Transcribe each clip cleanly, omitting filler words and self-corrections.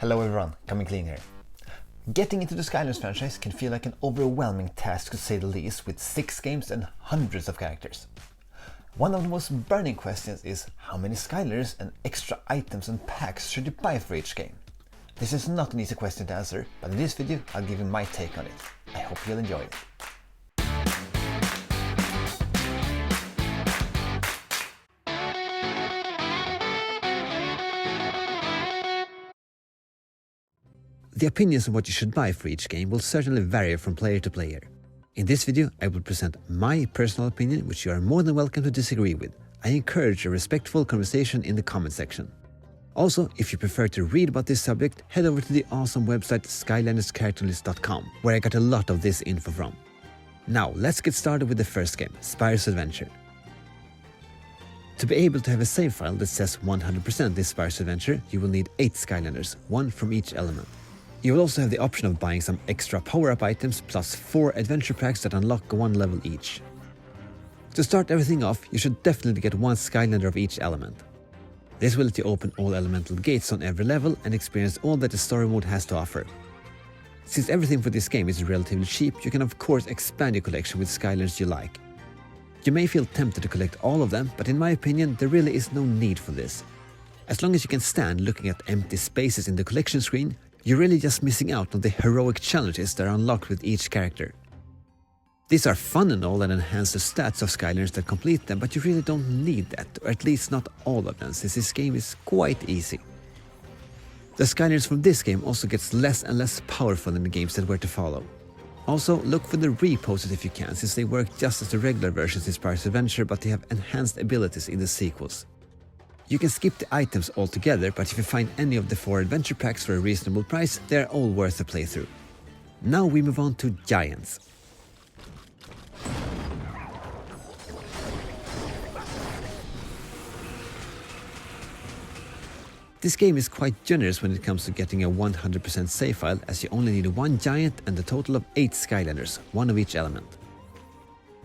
Hello everyone, Coming Clean here. Getting into the Skylanders franchise can feel like an overwhelming task to say the least, with 6 games and hundreds of characters. One of the most burning questions is how many Skylanders and extra items and packs should you buy for each game? This is not an easy question to answer, but in this video I'll give you my take on it. I hope you'll enjoy it. The opinions on what you should buy for each game will certainly vary from player to player. In this video, I will present my personal opinion, which you are more than welcome to disagree with. I encourage a respectful conversation in the comment section. Also, if you prefer to read about this subject, head over to the awesome website SkylandersCharacterList.com, where I got a lot of this info from. Now, let's get started with the first game, Spyro's Adventure. To be able to have a save file that says 100% this Spyro's Adventure, you will need 8 Skylanders, 1 from each element. You will also have the option of buying some extra power-up items plus 4 adventure packs that unlock 1 level each. To start everything off, you should definitely get 1 Skylander of each element. This will let you open all elemental gates on every level and experience all that the story mode has to offer. Since everything for this game is relatively cheap, you can of course expand your collection with Skylanders you like. You may feel tempted to collect all of them, but in my opinion there really is no need for this. As long as you can stand looking at empty spaces in the collection screen, you're really just missing out on the heroic challenges that are unlocked with each character. These are fun and all and enhance the stats of Skylanders that complete them, but you really don't need that, or at least not all of them, since this game is quite easy. The Skylanders from this game also gets less and less powerful in the games that were to follow. Also, look for the reposes if you can, since they work just as the regular versions in Spyro's Adventure, but they have enhanced abilities in the sequels. You can skip the items altogether, but if you find any of the 4 adventure packs for a reasonable price, they're all worth a playthrough. Now we move on to Giants. This game is quite generous when it comes to getting a 100% save file, as you only need 1 Giant and a total of 8 Skylanders, 1 of each element.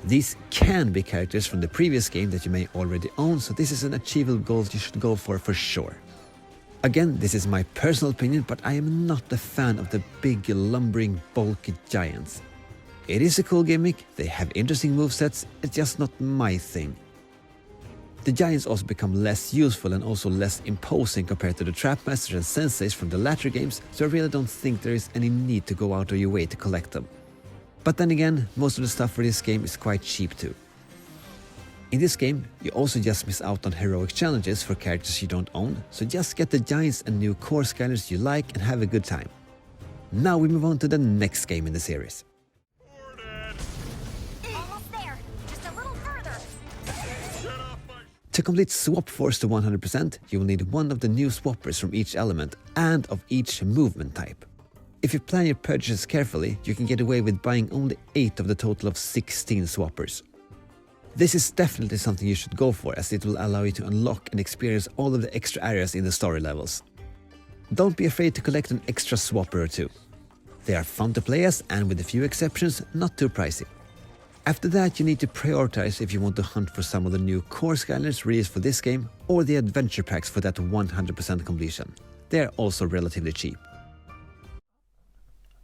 These can be characters from the previous game that you may already own, so this is an achievable goal you should go for sure. Again, this is my personal opinion, but I am not a fan of the big, lumbering, bulky Giants. It is a cool gimmick, they have interesting movesets, it's just not my thing. The Giants also become less useful and also less imposing compared to the Trapmasters and Senseis from the latter games, so I really don't think there is any need to go out of your way to collect them. But then again, most of the stuff for this game is quite cheap too. In this game, you also just miss out on heroic challenges for characters you don't own, so just get the Giants and new core Skylanders you like and have a good time. Now we move on to the next game in the series. Almost there. Just a little further. To complete Swap Force to 100%, you will need 1 of the new swappers from each element and of each movement type. If you plan your purchases carefully, you can get away with buying only 8 of the total of 16 swappers. This is definitely something you should go for, as it will allow you to unlock and experience all of the extra areas in the story levels. Don't be afraid to collect an extra swapper or 2. They are fun to play as, and with a few exceptions, not too pricey. After that, you need to prioritize if you want to hunt for some of the new core Skylanders released for this game, or the adventure packs for that 100% completion. They are also relatively cheap.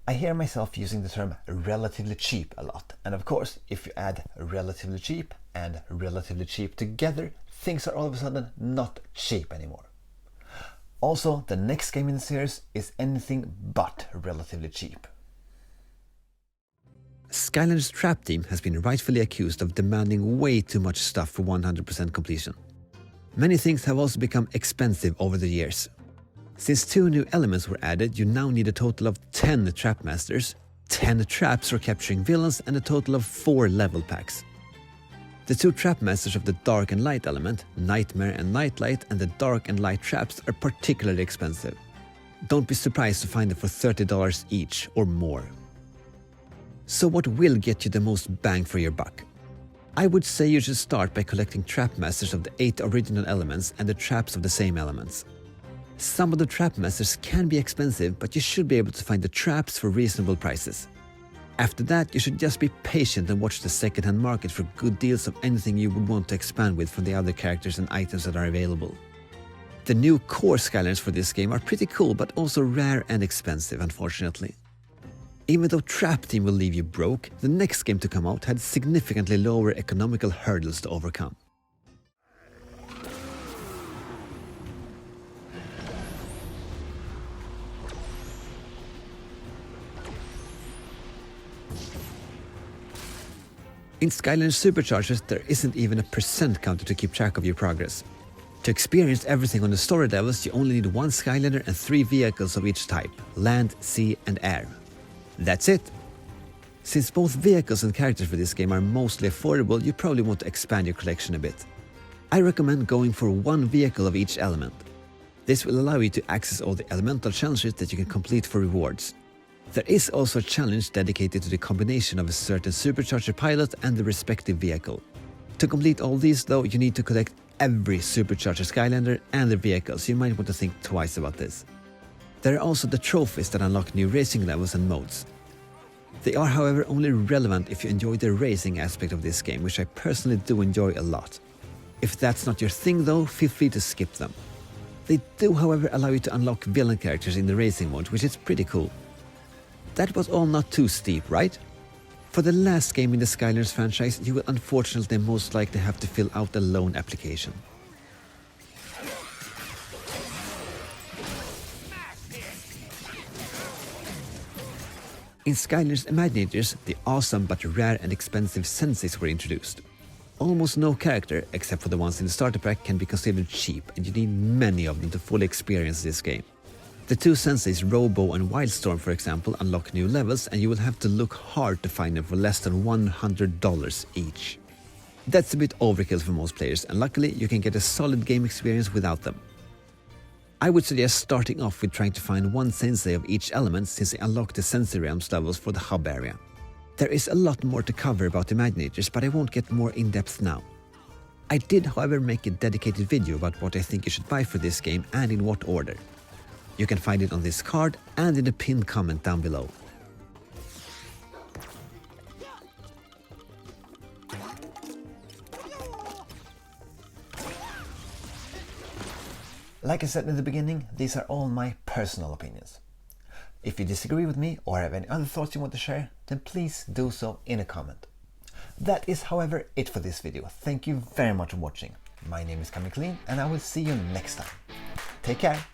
I hear myself using the term relatively cheap a lot, and of course, if you add relatively cheap and relatively cheap together, things are all of a sudden not cheap anymore. Also, the next game in the series is anything but relatively cheap. Skylanders Trap Team has been rightfully accused of demanding way too much stuff for 100% completion. Many things have also become expensive over the years. Since 2 new elements were added, you now need a total of 10 Trapmasters, 10 traps for capturing villains, and a total of 4 level packs. The 2 Trapmasters of the Dark and Light element, Nightmare and Nightlight, and the Dark and Light traps are particularly expensive. Don't be surprised to find them for $30 each or more. So what will get you the most bang for your buck? I would say you should start by collecting Trapmasters of the 8 original elements and the traps of the same elements. Some of the Trapmasters can be expensive, but you should be able to find the traps for reasonable prices. After that, you should just be patient and watch the second-hand market for good deals of anything you would want to expand with from the other characters and items that are available. The new core Skylanders for this game are pretty cool, but also rare and expensive, unfortunately. Even though Trap Team will leave you broke, the next game to come out had significantly lower economical hurdles to overcome. In Skylanders Superchargers, there isn't even a percent counter to keep track of your progress. To experience everything on the story levels, you only need one Skylander and 3 vehicles of each type: land, sea and air. That's it! Since both vehicles and characters for this game are mostly affordable, you probably want to expand your collection a bit. I recommend going for one vehicle of each element. This will allow you to access all the elemental challenges that you can complete for rewards. There is also a challenge dedicated to the combination of a certain supercharger pilot and the respective vehicle. To complete all these though, you need to collect every supercharger Skylander and their vehicles, so you might want to think twice about this. There are also the trophies that unlock new racing levels and modes. They are however only relevant if you enjoy the racing aspect of this game, which I personally do enjoy a lot. If that's not your thing though, feel free to skip them. They do however allow you to unlock villain characters in the racing mode, which is pretty cool. That was all not too steep, right? For the last game in the Skylanders franchise, you will unfortunately most likely have to fill out a loan application. In Skylanders Imaginators, the awesome but rare and expensive senseis were introduced. Almost no character, except for the ones in the starter pack, can be considered cheap, and you need many of them to fully experience this game. The 2 senseis Robo and Wildstorm, for example, unlock new levels, and you will have to look hard to find them for less than $100 each. That's a bit overkill for most players, and luckily you can get a solid game experience without them. I would suggest starting off with trying to find one sensei of each element, since they unlock the Sensei Realms levels for the hub area. There is a lot more to cover about Imaginators, but I won't get more in-depth now. I did however make a dedicated video about what I think you should buy for this game and in what order. You can find it on this card and in the pinned comment down below. Like I said in the beginning, these are all my personal opinions. If you disagree with me or have any other thoughts you want to share, then please do so in a comment. That is however it for this video. Thank you very much for watching. My name is Coming Clean and I will see you next time. Take care!